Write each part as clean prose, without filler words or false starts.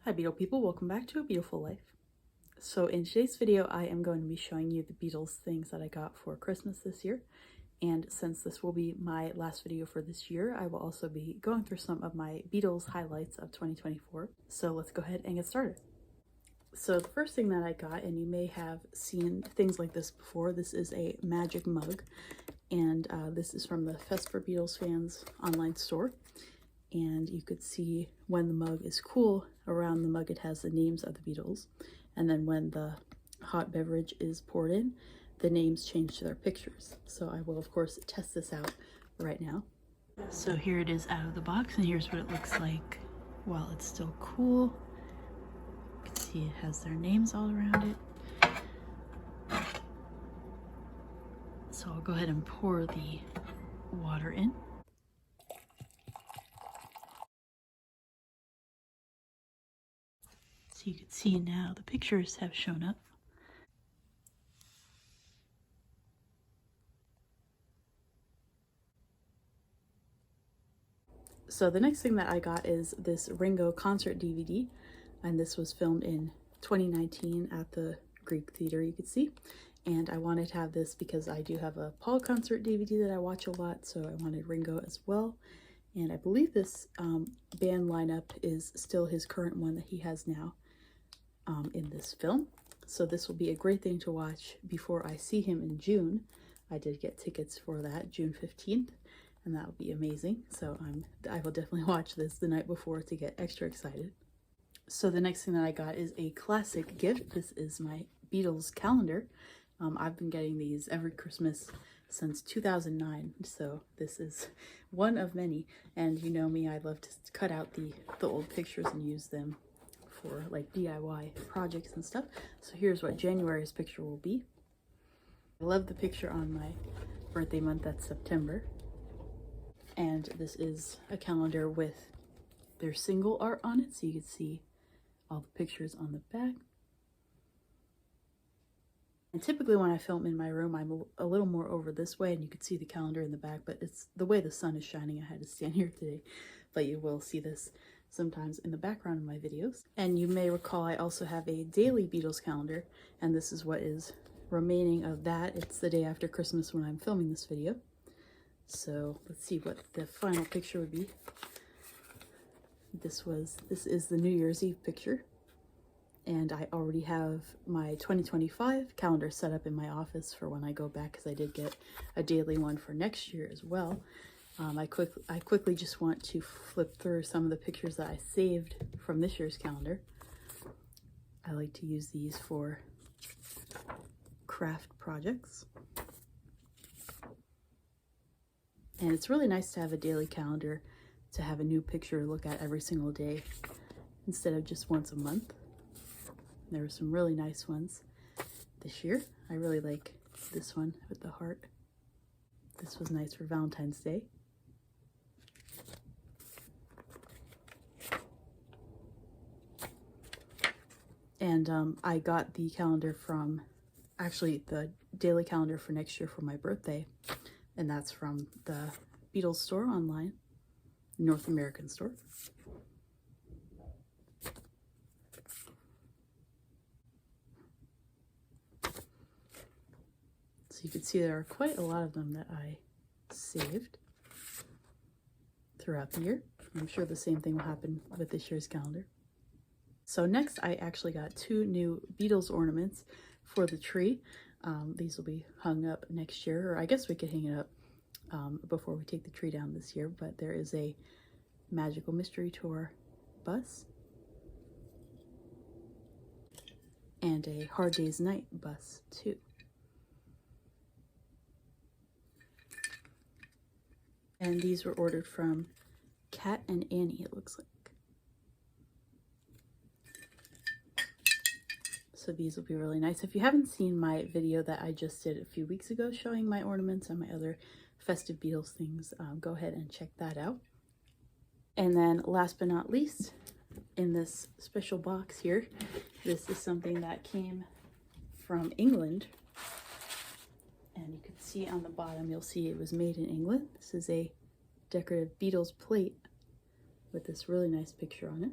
Hi Beetle people, welcome back to A Beautiful Life. So in today's video I am going to be showing you the Beatles things that I got for Christmas this year. And since this will be my last video for this year, I will also be going through some of my Beatles highlights of 2024. So let's go ahead and get started. So the first thing that I got, and you may have seen things like this before, this is a magic mug. And this is from the Fest for Beatles Fans online store. And you could see when the mug is cool, around the mug it has the names of the Beatles, and then when the hot beverage is poured in, the names change to their pictures. So I will of course test this out right now. So here it is out of the box, and here's what it looks like while it's still cool. You can see it has their names all around it. So I'll go ahead and pour the water in. So you can see now the pictures have shown up. So the next thing that I got is this Ringo Concert DVD, and this was filmed in 2019 at the Greek Theater, you could see. And I wanted to have this because I do have a Paul concert DVD that I watch a lot, so I wanted Ringo as well. And I believe this band lineup is still his current one that he has now in this film. So this will be a great thing to watch before I see him in June. I did get tickets for that, June 15th, and that will be amazing. So I will definitely watch this the night before to get extra excited. So the next thing that I got is a classic gift. This is my Beatles calendar. I've been getting these every Christmas since 2009, so this is one of many. And you know me, I love to cut out the old pictures and use them for like DIY projects and stuff. So here's what January's picture will be. I love the picture on my birthday month, that's September. And this is a calendar with their single art on it, so you can see all the pictures on the back. And typically when I film in my room, I'm a little more over this way, and you can see the calendar in the back, but it's the way the sun is shining, I had to stand here today. But you will see this sometimes in the background of my videos. And you may recall I also have a daily Beatles calendar, and this is what is remaining of that. It's the day after Christmas when I'm filming this video. So let's see what the final picture would be. This is the New Year's Eve picture. And I already have my 2025 calendar set up in my office for when I go back, because I did get a daily one for next year as well. I quickly just want to flip through some of the pictures that I saved from this year's calendar. I like to use these for craft projects. And it's really nice to have a daily calendar to have a new picture to look at every single day instead of just once a month. There were some really nice ones this year. I really like this one with the heart. This was nice for Valentine's Day. And I got the calendar from, actually the daily calendar for next year for my birthday. And that's from the Beatles store online, North American store. So you can see there are quite a lot of them that I saved throughout the year. I'm sure the same thing will happen with this year's calendar. So next I actually got two new Beatles ornaments for the tree. These will be hung up next year, or I guess we could hang it up before we take the tree down this year. But there is a Magical Mystery Tour bus and a Hard Day's Night bus too. And these were ordered from Kat and Annie, it looks like. So these will be really nice. If you haven't seen my video that I just did a few weeks ago showing my ornaments and my other festive Beatles things, go ahead and check that out. And then last but not least, in this special box here, this is something that came from England. And you can see on the bottom, you'll see it was made in England. This is a decorative Beatles plate with this really nice picture on it.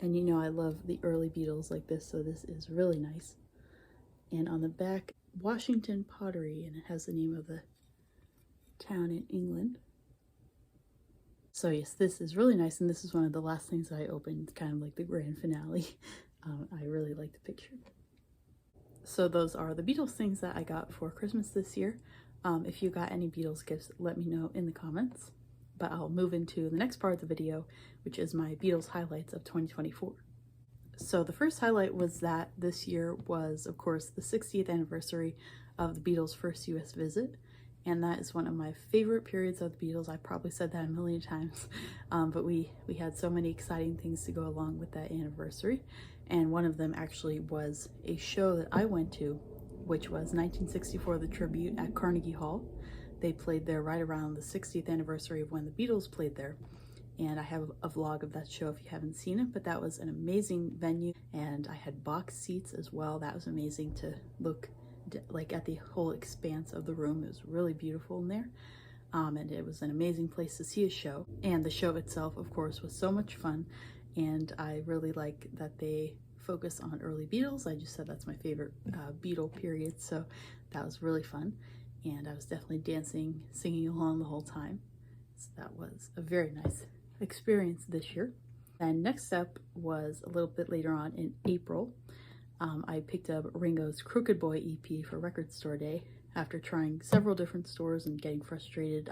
And you know I love the early Beatles like this, so this is really nice. And on the back, Washington Pottery, and it has the name of the town in England. So yes, this is really nice, and this is one of the last things that I opened, kind of like the grand finale. I really like the picture. So those are the Beatles things that I got for Christmas this year. If you got any Beatles gifts, let me know in the comments. But I'll move into the next part of the video, which is my Beatles highlights of 2024. So the first highlight was that this year was, of course, the 60th anniversary of the Beatles' first US visit. And that is one of my favorite periods of the Beatles. I probably said that a million times, but we had so many exciting things to go along with that anniversary. And one of them actually was a show that I went to, which was 1964, the tribute at Carnegie Hall. They played there right around the 60th anniversary of when the Beatles played there. And I have a vlog of that show if you haven't seen it, but that was an amazing venue. And I had box seats as well. That was amazing to look like at the whole expanse of the room. It was really beautiful in there. And it was an amazing place to see a show. And the show itself, of course, was so much fun. And I really like that they focus on early Beatles. I just said that's my favorite Beatle period, so that was really fun. And I was definitely dancing, singing along the whole time. So that was a very nice experience this year. And next up was a little bit later on in April. I picked up Ringo's Crooked Boy EP for Record Store Day. After trying several different stores and getting frustrated,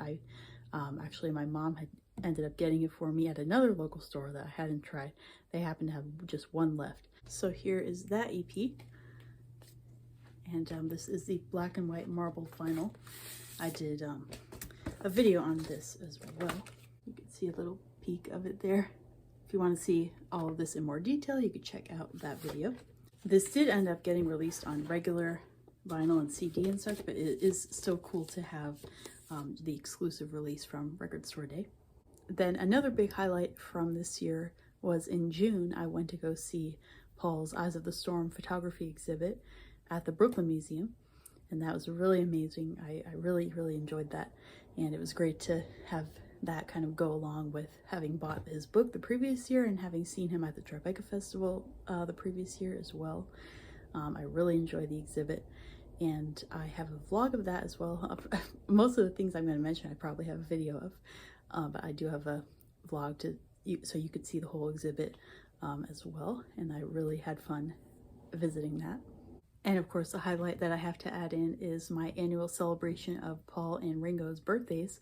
actually my mom had ended up getting it for me at another local store that I hadn't tried. They happened to have just one left. So here is that EP. And this is the black and white marble vinyl. I did a video on this as well. You can see a little peek of it there. If you want to see all of this in more detail, you can check out that video. This did end up getting released on regular vinyl and CD and such, but it is still cool to have the exclusive release from Record Store Day. Then another big highlight from this year was in June, I went to go see Paul's Eyes of the Storm photography exhibit at the Brooklyn Museum, and that was really amazing. I really enjoyed that, and it was great to have that kind of go along with having bought his book the previous year and having seen him at the Tribeca Festival the previous year as well. I really enjoyed the exhibit, and I have a vlog of that as well. Most of the things I'm going to mention I probably have a video of, but I do have a vlog so you could see the whole exhibit as well, and I really had fun visiting that. And of course, the highlight that I have to add in is my annual celebration of Paul and Ringo's birthdays,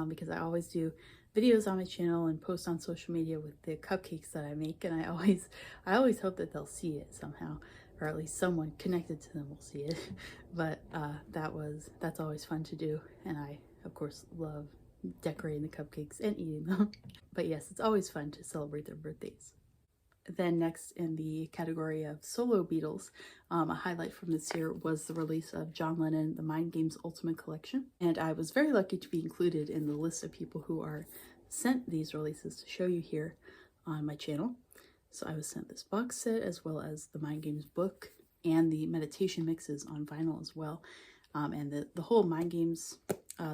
because I always do videos on my channel and post on social media with the cupcakes that I make, and I always hope that they'll see it somehow, or at least someone connected to them will see it. But that's always fun to do, and I of course love decorating the cupcakes and eating them. But yes, it's always fun to celebrate their birthdays. Then next in the category of solo Beatles, a highlight from this year was the release of John Lennon, The Mind Games Ultimate Collection. And I was very lucky to be included in the list of people who are sent these releases to show you here on my channel. So I was sent this box set as well as the Mind Games book and the meditation mixes on vinyl as well. And the whole Mind Games,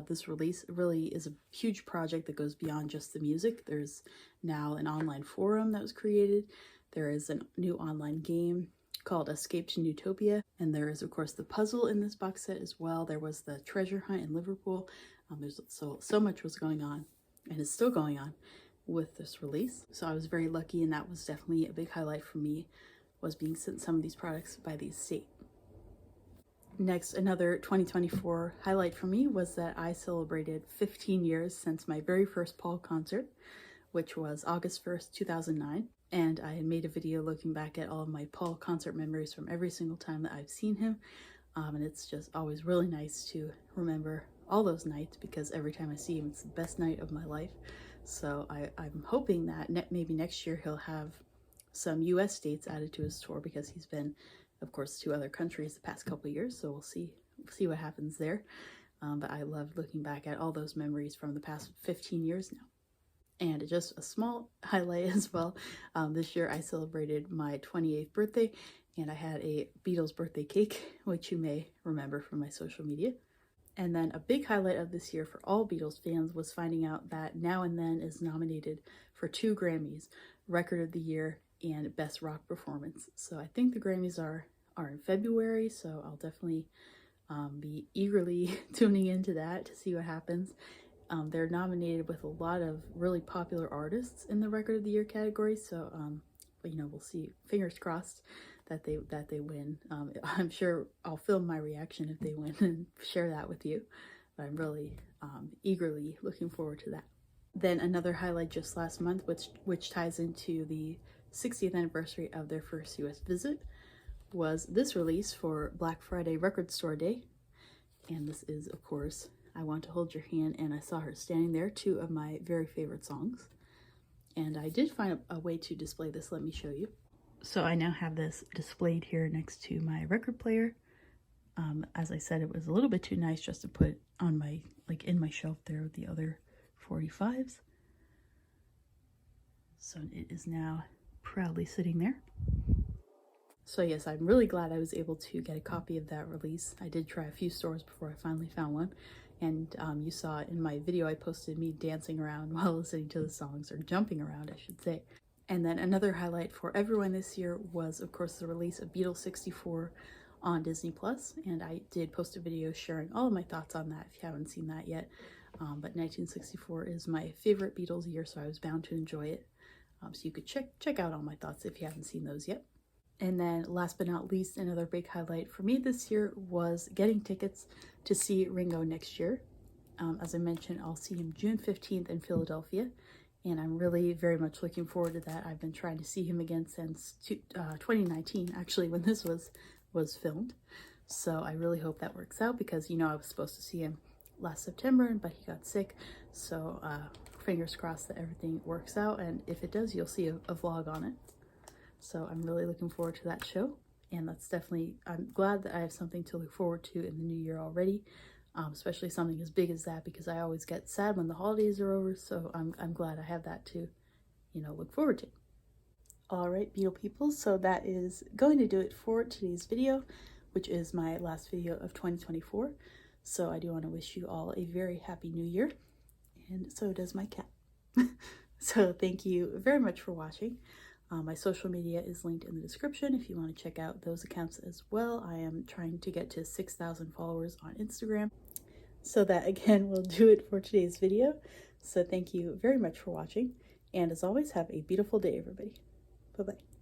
this release really is a huge project that goes beyond just the music. There's now an online forum that was created. There is a new online game called Escape to Newtopia. And there is, of course, the puzzle in this box set as well. There was the treasure hunt in Liverpool. There's so much was going on, and is still going on with this release. So I was very lucky, and that was definitely a big highlight for me, was being sent some of these products by the estate. Next, another 2024 highlight for me was that I celebrated 15 years since my very first Paul concert, which was August 1st, 2009. And I had made a video looking back at all of my Paul concert memories from every single time that I've seen him. And it's just always really nice to remember all those nights, because every time I see him, it's the best night of my life. So I'm hoping that maybe next year he'll have some US dates added to his tour, because he's been, of course, to other countries the past couple of years, so we'll see what happens there. But I love looking back at all those memories from the past 15 years now. And just a small highlight as well, this year I celebrated my 28th birthday, and I had a Beatles birthday cake, which you may remember from my social media. And then a big highlight of this year for all Beatles fans was finding out that Now and Then is nominated for 2 Grammys, Record of the Year and Best Rock Performance. So I think the Grammys are in February, so I'll definitely be eagerly tuning into that to see what happens. They're nominated with a lot of really popular artists in the Record of the Year category, so but, you know, we'll see. Fingers crossed that they win. I'm sure I'll film my reaction if they win and share that with you. But I'm really eagerly looking forward to that. Then another highlight just last month, which ties into the 60th anniversary of their first US visit, was this release for Black Friday Record Store Day. And this is, of course, I Want to Hold Your Hand and I Saw Her Standing There, two of my very favorite songs. And I did find a way to display this. Let me show you. So I now have this displayed here next to my record player. As I said, it was a little bit too nice just to put on my, like in my shelf there with the other 45s. So it is now proudly sitting there. So yes, I'm really glad I was able to get a copy of that release. I did try a few stores before I finally found one. And you saw in my video I posted me dancing around while listening to the songs, or jumping around I should say. And then another highlight for everyone this year was, of course, the release of Beatles 64 on Disney+. And I did post a video sharing all of my thoughts on that if you haven't seen that yet. But 1964 is my favorite Beatles year, so I was bound to enjoy it. So you could check out all my thoughts if you haven't seen those yet. And then last but not least, another big highlight for me this year was getting tickets to see Ringo next year. As I mentioned, I'll see him June 15th in Philadelphia, and I'm really very much looking forward to that. I've been trying to see him again since 2019, actually, when this was filmed. So I really hope that works out because, you know, I was supposed to see him last September, but he got sick. So fingers crossed that everything works out, and if it does, you'll see a vlog on it. So I'm really looking forward to that show, and that's definitely, I'm glad that I have something to look forward to in the new year already, especially something as big as that, because I always get sad when the holidays are over, so I'm glad I have that to, you know, look forward to. All right, Beetle people, so that is going to do it for today's video, which is my last video of 2024. So I do want to wish you all a very happy new year, and so does my cat. So thank you very much for watching. My social media is linked in the description if you want to check out those accounts as well. I am trying to get to 6,000 followers on Instagram. So that again will do it for today's video. So thank you very much for watching. And as always, have a beautiful day, everybody. Bye-bye.